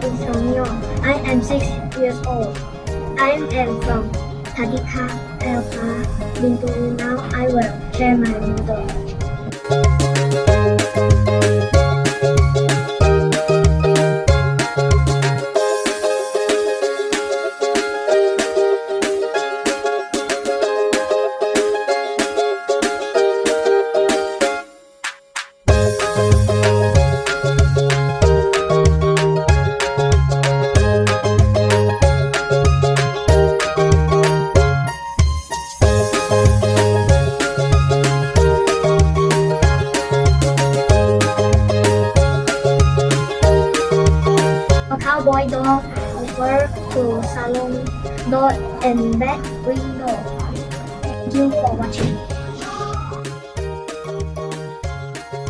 is Romeo. I am 6 years old. I am from Tadika, Alpha. Now I will share my model. A cowboy door over to salon door and back window. Thank you for watching.